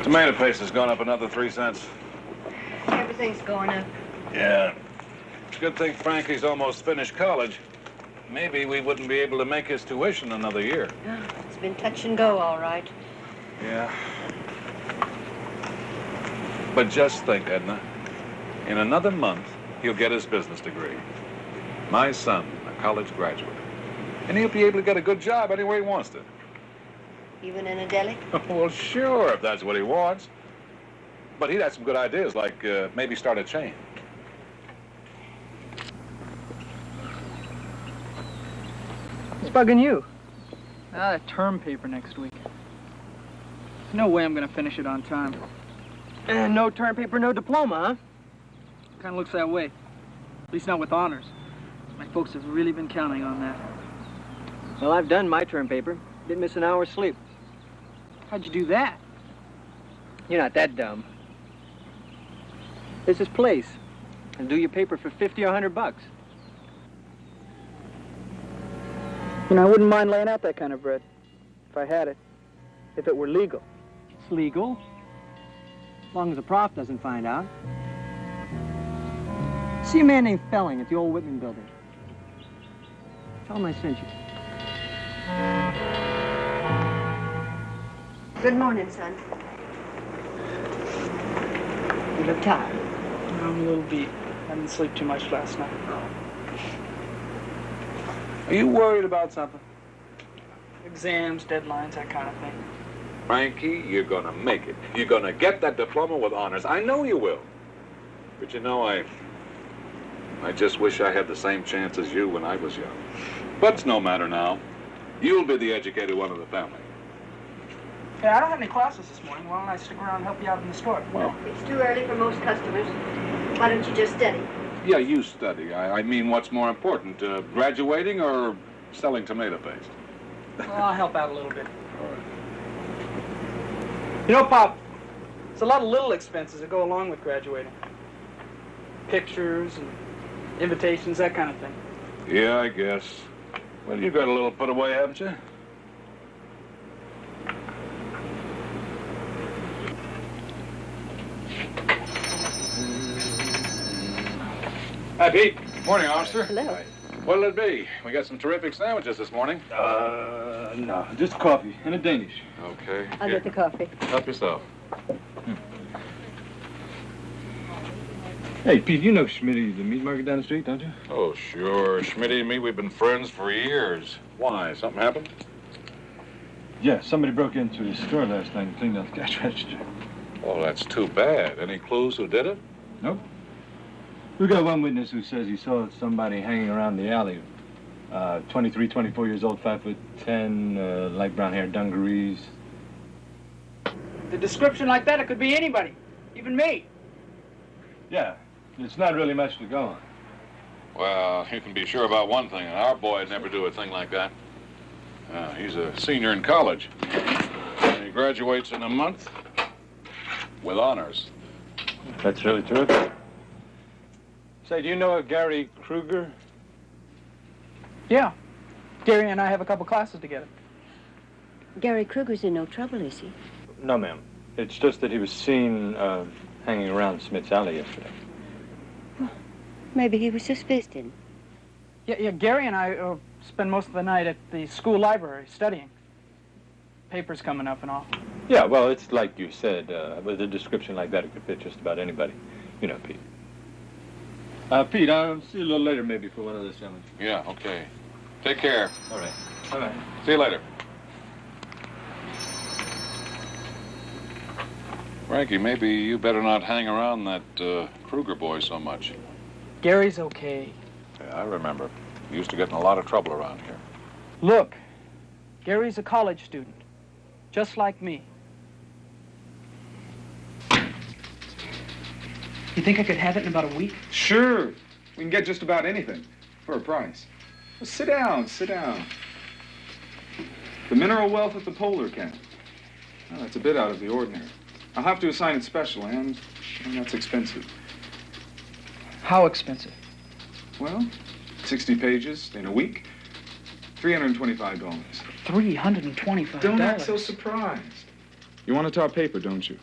Tomato paste has gone up another 3 cents. Everything's going up. Yeah. It's a good thing Frankie's almost finished college. Maybe we wouldn't be able to make his tuition another year. Oh, it's been touch and go, all right. Yeah. But just think, Edna. In another month, he'll get his business degree. My son, a college graduate. And he'll be able to get a good job anywhere he wants to. Even in a deli? Well, sure, if that's what he wants. But he'd have some good ideas, like maybe start a chain. What's bugging you? That term paper next week. No way I'm gonna finish it on time. And no term paper, no diploma, huh? Kind of looks that way. At least not with honors. My folks have really been counting on that. Well, I've done my term paper. Didn't miss an hour's sleep. How'd you do that? You're not that dumb. There's this place. And do your paper for 50 or 100 bucks. You know, I wouldn't mind laying out that kind of bread. If I had it. If it were legal. It's legal. As long as the prof doesn't find out. See a man named Felling at the old Whitman building. Tell him I sent you. Good morning, son. You look tired. I'm a little beat. I didn't sleep too much last night. Are you worried about something? Exams, deadlines, that kind of thing. Frankie, you're gonna make it. You're gonna get that diploma with honors. I know you will. But you know, I just wish I had the same chance as you when I was young. But it's no matter now. You'll be the educated one of the family. Hey, I don't have any classes this morning. Why don't I stick around and help you out in the store? Well, It's too early for most customers. Why don't you just study? yeah, you study. I mean, what's more important, graduating or selling tomato paste? Well, I'll help out a little bit. All right. You know, Pop, there's a lot of little expenses that go along with graduating. Pictures and invitations, that kind of thing. Yeah, I guess. Well, you got a little put away, haven't you? Hi, Pete. Morning, officer. Hello. What'll it be? We got some terrific sandwiches this morning. No, just coffee and a Danish. Okay. I'll Here, get the coffee. help yourself. Hey, Pete, you know Schmitty, the meat market down the street, don't you? Oh, sure. Schmitty and me, we've been friends for years. Why? Something happened? Yeah, somebody broke into his store last night and cleaned out the cash register. Oh, that's too bad. Any clues who did it? Nope. We got one witness who says he saw somebody hanging around the alley. 23, 24 years old, 5'10", light brown hair, dungarees. The description like that, it could be anybody. Even me. Yeah, it's not really much to go on. Well, you can be sure about one thing. Our boy'd never do a thing like that. He's a senior in college. And he graduates in a month with honors. That's really terrific. Say, do you know a Gary Kruger? Yeah. Gary and I have a couple classes together. Gary Kruger's in no trouble, is he? No, ma'am. It's just that he was seen hanging around Smith's alley yesterday. Maybe he was just visiting. Yeah, Gary and I spend most of the night at the school library studying. Papers coming up and all. Yeah, well, it's like you said. With a description like that, it could fit just about anybody. You know, Pete. Pete, I'll see you a little later maybe for one of those sandwiches. Yeah, okay. Take care. All right. All right. See you later. Frankie, maybe you better not hang around that Kruger boy so much. Gary's okay. Yeah, I remember. He used to get in a lot of trouble around here. Look, Gary's a college student, just like me. You think I could have it in about a week? Sure. We can get just about anything for a price. Well, sit down, sit down. The mineral wealth at the polar cap. Well, that's a bit out of the ordinary. I'll have to assign it special, and that's expensive. How expensive? Well, 60 pages in a week, $325. $325. Don't act so surprised. You want to talk paper, don't you?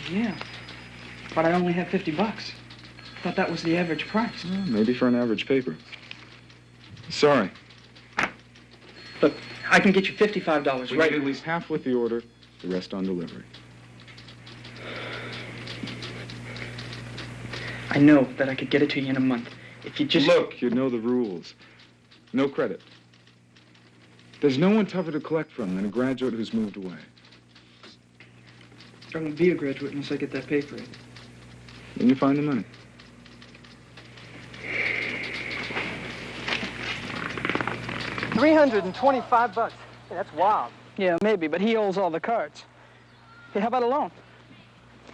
Yeah, but I only have $50. Thought that was the average price. Well, maybe for an average paper. Sorry. Look, I can get you $55 We right. need at least half with the order, the rest on delivery. I know that I could get it to you in a month. If you just... Look, you know the rules. No credit. There's no one tougher to collect from than a graduate who's moved away. I won't be a graduate unless I get that paper in. Then you find the money. $325. Hey, that's wild. Yeah, maybe, but he owes all the cards. Hey, how about a loan?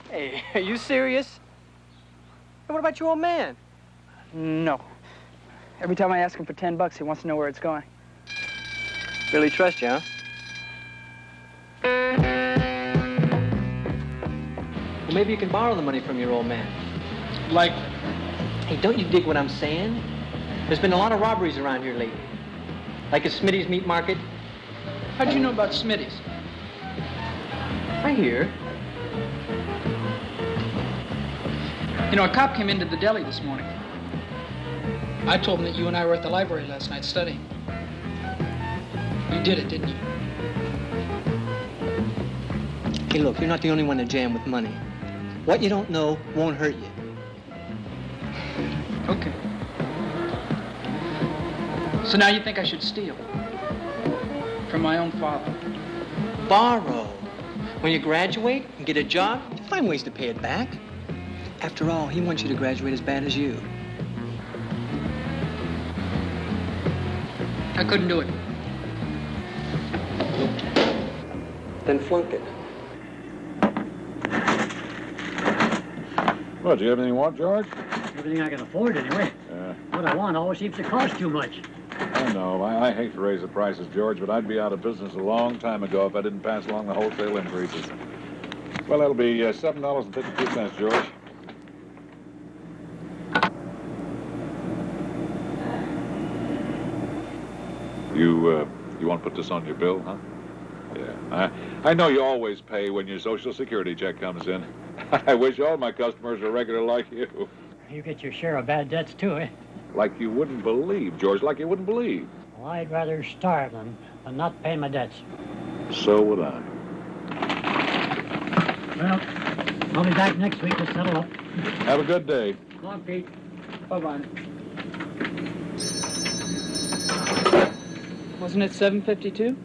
Hey, are you serious? Hey, what about your old man? No. Every time I ask him for $10, he wants to know where it's going. Really trust you, huh? Well, maybe you can borrow the money from your old man. Like, Hey, don't you dig what I'm saying? There's been a lot of robberies around here lately. Like at Smitty's Meat Market. how'd you know about Smitty's? I hear. You know, a cop came into the deli this morning. I told him that you and I were at the library last night studying. You did it, didn't you? Hey, look, you're not the only one to jam with money. What you don't know won't hurt you. Okay. So now you think I should steal? From my own father? Borrow. When you graduate and get a job, you'll find ways to pay it back. After all, he wants you to graduate as bad as you. I couldn't do it. Then flunk it. Well, do you have anything you want, George? Everything I can afford, anyway. Yeah. What I want always seems to cost too much. I know. I hate to raise the prices, George, but I'd be out of business a long time ago if I didn't pass along the wholesale increases. Well, that'll be $7.52, George. You want to put this on your bill, huh? Yeah. I know you always pay when your Social Security check comes in. I wish all my customers were regular like you. You get your share of bad debts, too, eh? Like you wouldn't believe, George, like you wouldn't believe. Well, I'd rather starve than not pay my debts. So would I. Well, I'll be back next week to settle up. Have a good day. Come on, Pete. Bye-bye. Wasn't it $7.52?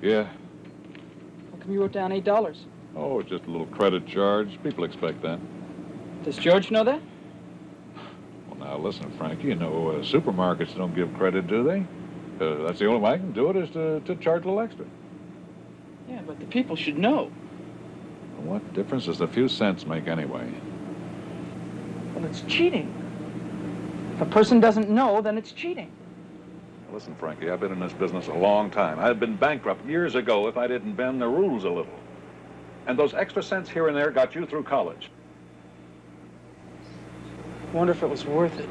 Yeah. How come you wrote down $8? Oh, just a little credit charge. People expect that. Does George know that? Well, now, listen, Frankie, you know, supermarkets don't give credit, do they? That's the only way I can do it is to charge a little extra. Yeah, but the people should know. What difference does a few cents make anyway? Well, it's cheating. If a person doesn't know, then it's cheating. Listen, Frankie, I've been in this business a long time. I'd been bankrupt years ago if I didn't bend the rules a little. And those extra cents here and there got you through college. Wonder if it was worth it.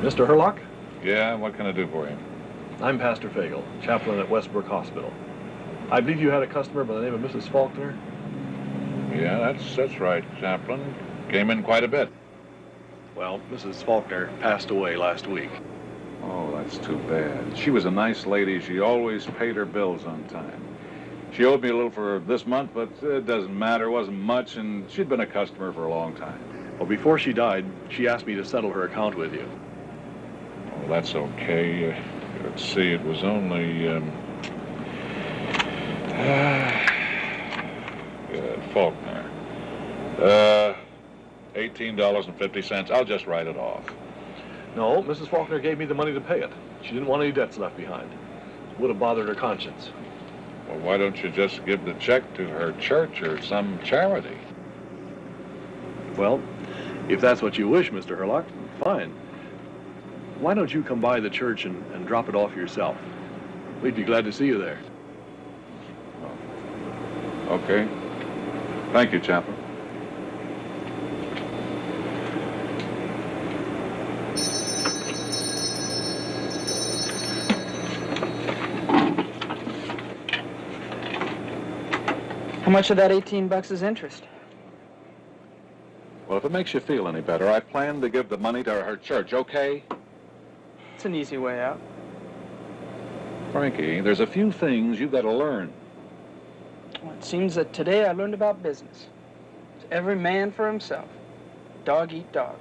Mr. Herlock? Yeah, what can I do for you? I'm Pastor Fagel, chaplain at Westbrook Hospital. I believe you had a customer by the name of Mrs. Faulkner? Yeah, that's right, Chaplain. Came in quite a bit. Well, Mrs. Faulkner passed away last week. Oh, that's too bad. She was a nice lady. She always paid her bills on time. She owed me a little for this month, but it doesn't matter. It wasn't much, and she'd been a customer for a long time. Well, before she died, she asked me to settle her account with you. Oh, that's okay. Let's see, it was only, Faulkner. $18.50. I'll just write it off. No, Mrs. Faulkner gave me the money to pay it. She didn't want any debts left behind. It would have bothered her conscience. Well, why don't you just give the check to her church or some charity? Well, if that's what you wish, Mr. Herlock, fine. Why don't you come by the church and drop it off yourself? We'd be glad to see you there. Okay. Thank you, Chaplain. much of that 18 bucks is interest? Well, if it makes you feel any better, I plan to give the money to her church, okay? It's an easy way out. Frankie, there's a few things you've got to learn. Well, it seems that today I learned about business. It's every man for himself. Dog eat dog.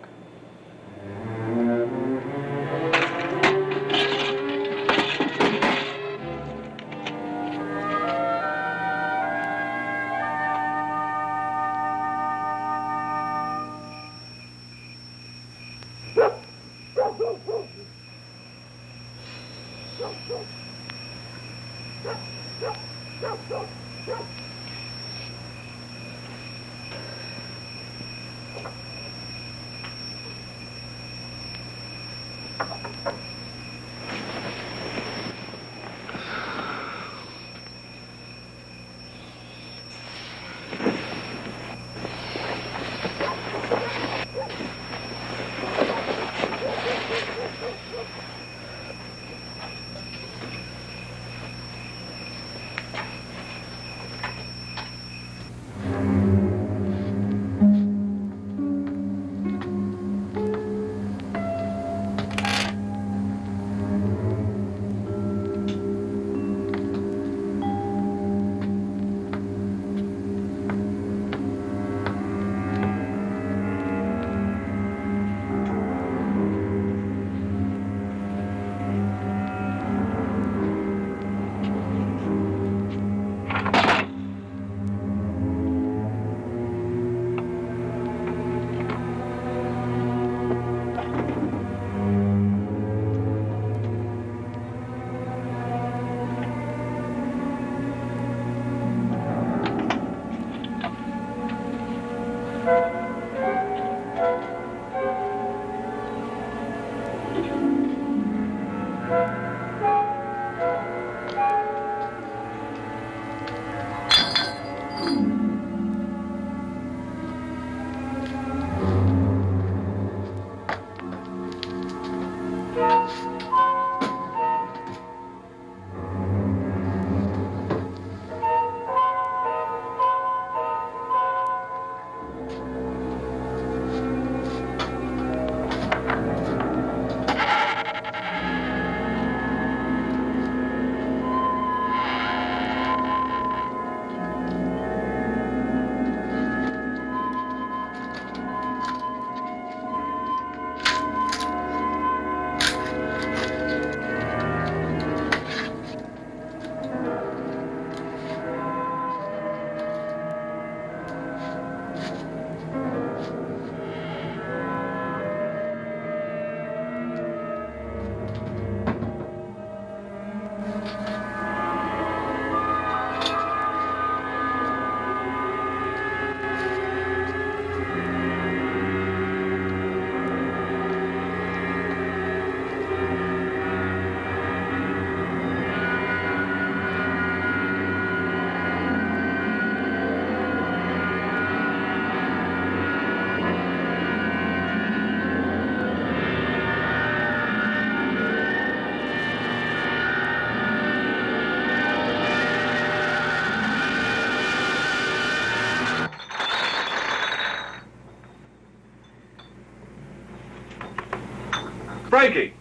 Frankie,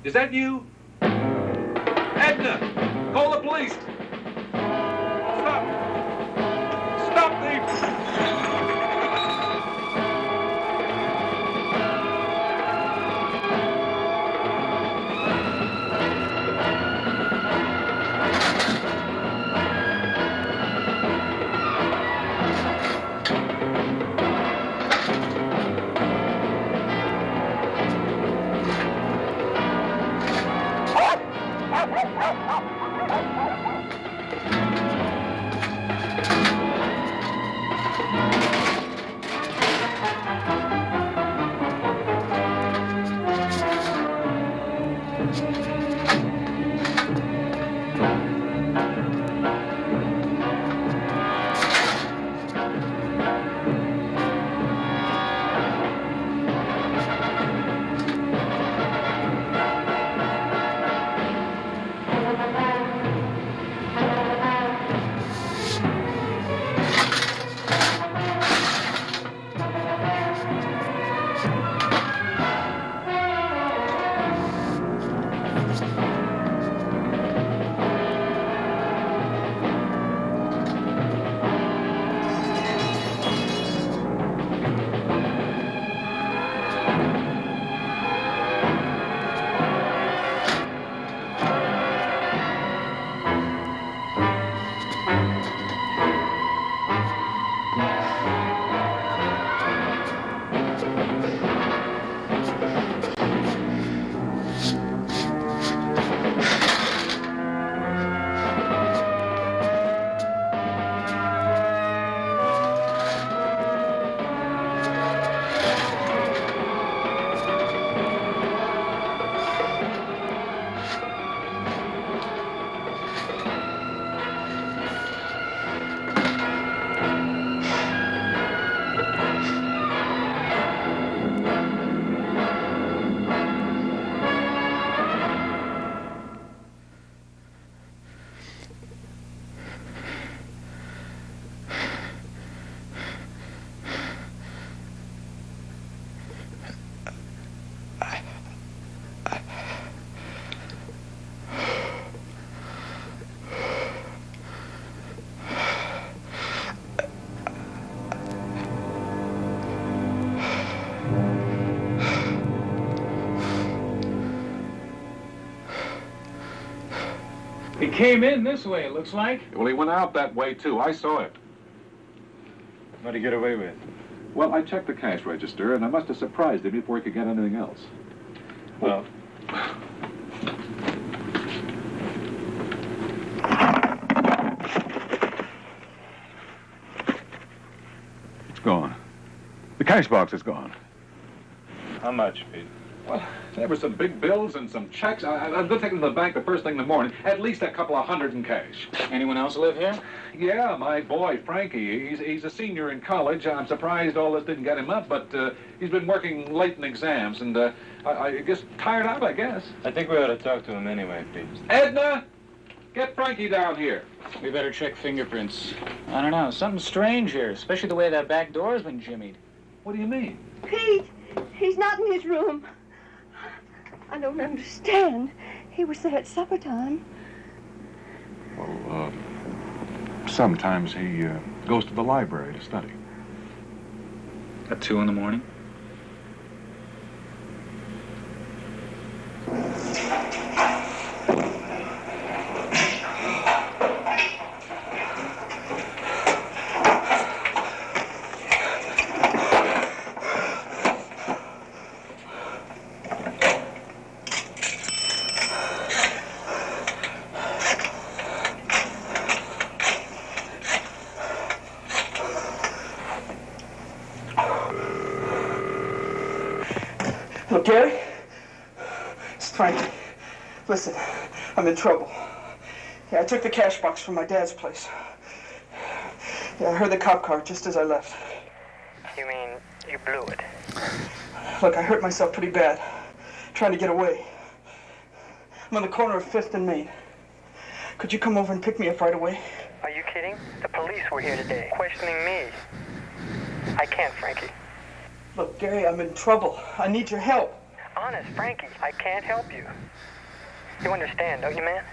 is that you? Edna, call the police. Stop. Stop the... He came in this way, it looks like. Well, he went out that way, too. I saw it. What'd he get away with? Well, I checked the cash register, and I must have surprised him before he could get anything else. Well, It's gone. The cash box is gone. how much, Pete? Well, there were some big bills and some checks. I was going to take them to the bank the first thing in the morning. At least a couple of hundred in cash. Anyone else live here? Yeah, my boy, Frankie. He's a senior in college. I'm surprised all this didn't get him up, but he's been working late in exams, and I guess tired out, I guess. I think we ought to talk to him anyway, Pete. Edna, get Frankie down here. We better check fingerprints. I don't know, something strange here, especially the way that back door's been jimmied. What do you mean? Pete, he's not in his room. I don't understand. He was there at supper time. Well, sometimes he goes to the library to study. At 2 in the morning? Look, Gary, it's Frankie. Listen, I'm in trouble. Yeah, I took the cash box from my dad's place. Yeah, I heard the cop car just as I left. You mean you blew it? Look, I hurt myself pretty bad, trying to get away. I'm on the corner of 5th and Main. Could you come over and pick me up right away? Are you kidding? The police were here today, questioning me. I can't, Frankie. Look, Gary, I'm in trouble. I need your help. Honest, Frankie, I can't help you. You understand, don't you, man?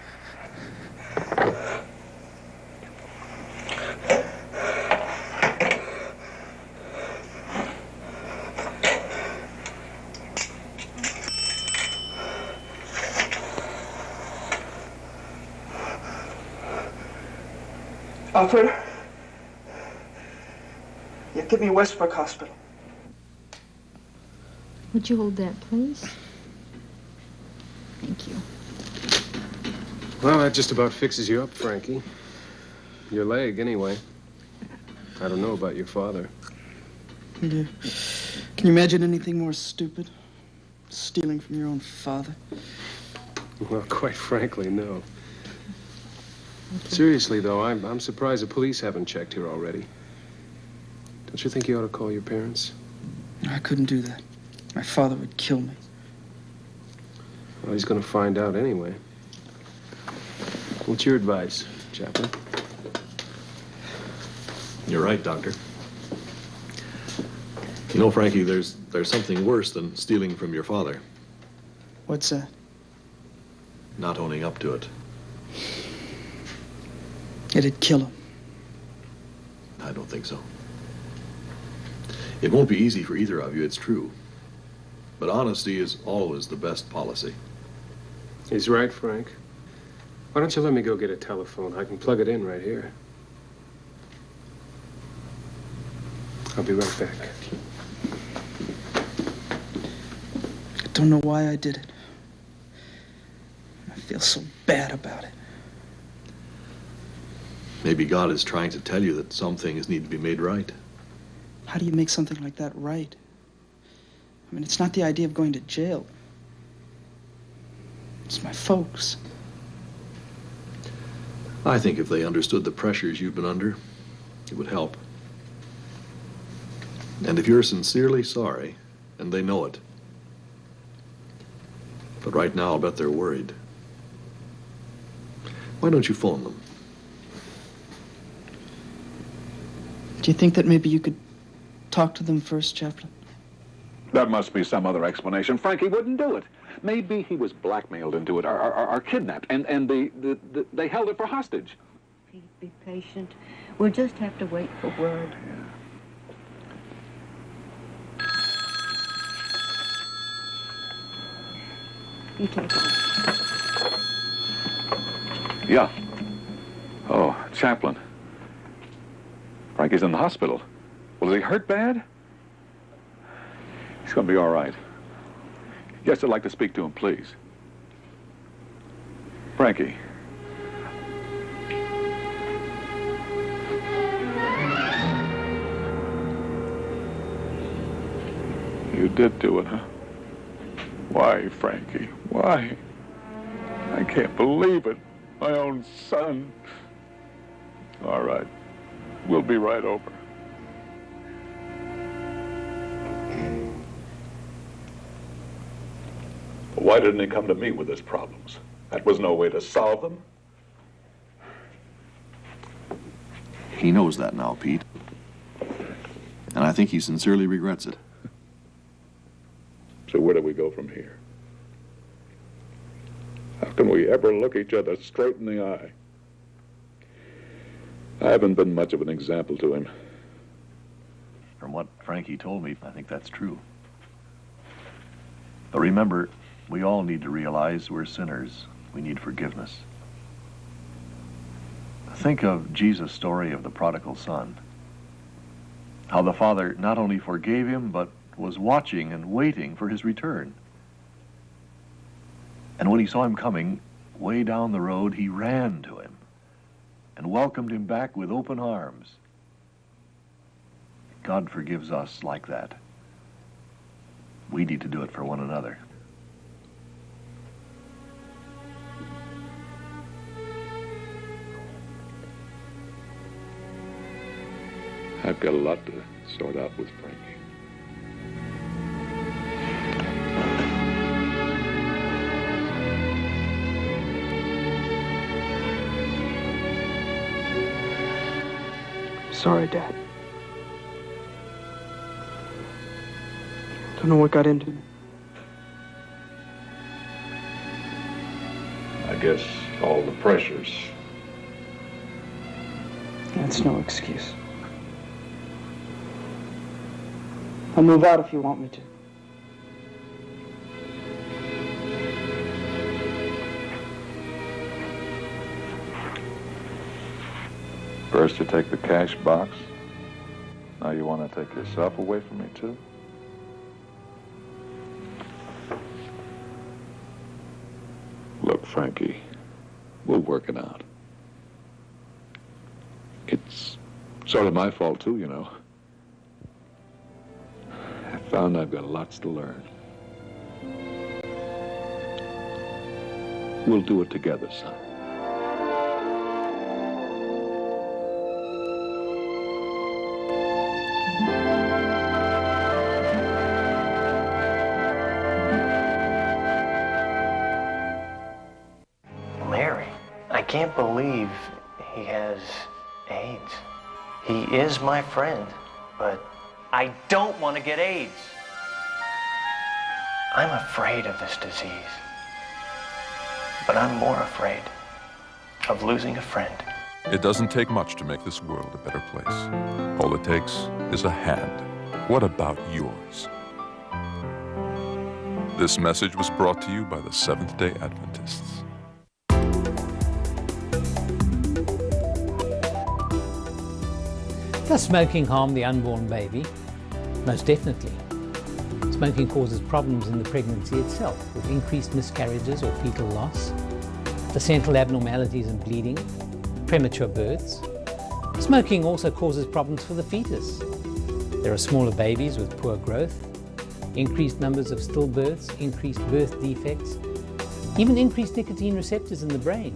Operator? Yeah, get me Westbrook Hospital. Would you hold that, please? Thank you. Well, that just about fixes you up, Frankie. Your leg, anyway. I don't know about your father. Yeah. Can you imagine anything more stupid? Stealing from your own father? Well, quite frankly, no. Okay. Seriously, though, I'm surprised the police haven't checked here already. Don't you think you ought to call your parents? I couldn't do that. My father would kill me. Well, he's going to find out anyway. What's your advice, Chaplain? You're right, Doctor. You know, Frankie, there's something worse than stealing from your father. What's that? Not owning up to it. It'd kill him. I don't think so. It won't be easy for either of you, it's true. But honesty is always the best policy. He's right, Frank. Why don't you let me go get a telephone? I can plug it in right here. I'll be right back. I don't know why I did it. I feel so bad about it. Maybe God is trying to tell you that some things need to be made right. How do you make something like that right? I mean, it's not the idea of going to jail. It's my folks. I think if they understood the pressures you've been under, it would help. And if you're sincerely sorry, and they know it. But right now, I'll bet they're worried. Why don't you phone them? Do you think that maybe you could talk to them first, Chaplain? There must be some other explanation. Frankie wouldn't do it. Maybe he was blackmailed into it or kidnapped, and they held it for hostage. Pete, be patient. We'll just have to wait for word. You take it. Yeah. Oh, Chaplain. Frankie's in the hospital. Well, is he hurt bad? He's going to be all right. Yes, I'd like to speak to him, please. Frankie. You did do it, huh? Why, Frankie? Why? I can't believe it. My own son. All right. We'll be right over. Why didn't he come to me with his problems? That was no way to solve them. He knows that now, Pete. And I think he sincerely regrets it. So where do we go from here? How can we ever look each other straight in the eye? I haven't been much of an example to him. From what Frankie told me, I think that's true. But remember, we all need to realize we're sinners. We need forgiveness. Think of Jesus' story of the prodigal son. How the father not only forgave him, but was watching and waiting for his return. And when he saw him coming, way down the road, he ran to him and welcomed him back with open arms. God forgives us like that. We need to do it for one another. I've got a lot to sort out with Frankie. Sorry, Dad. Don't know what got into me. I guess all the pressures. That's no excuse. I'll move out if you want me to. First you take the cash box. Now you want to take yourself away from me, too? Look, Frankie, we'll work it out. It's sort of my fault, too, you know. I found I've got lots to learn. We'll do it together, son. Mary, I can't believe he has AIDS. He is my friend, but I don't want to get AIDS. I'm afraid of this disease, but I'm more afraid of losing a friend. It doesn't take much to make this world a better place. All it takes is a hand. What about yours? This message was brought to you by the Seventh-day Adventists. Does smoking harm the unborn baby? Most definitely. Smoking causes problems in the pregnancy itself, with increased miscarriages or fetal loss, placental abnormalities and bleeding, premature births. Smoking also causes problems for the fetus. There are smaller babies with poor growth, increased numbers of stillbirths, increased birth defects, even increased nicotine receptors in the brain.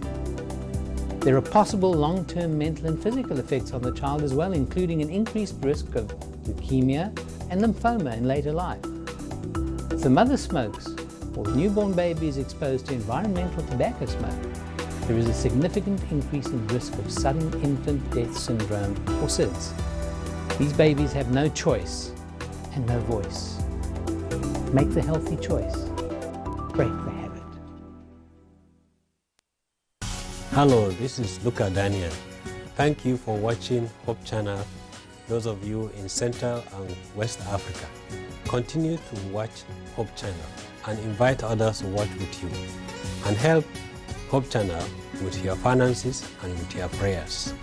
There are possible long-term mental and physical effects on the child as well, including an increased risk of leukemia and lymphoma in later life. If the mother smokes or the newborn baby is exposed to environmental tobacco smoke, there is a significant increase in risk of sudden infant death syndrome, or SIDS. These babies have no choice and no voice. Make the healthy choice. Break the habit. Hello, this is Luca Daniel. Thank you for watching Hope Channel, those of you in Central and West Africa. Continue to watch Hope Channel and invite others to watch with you and help Hope Channel with your finances and with your prayers.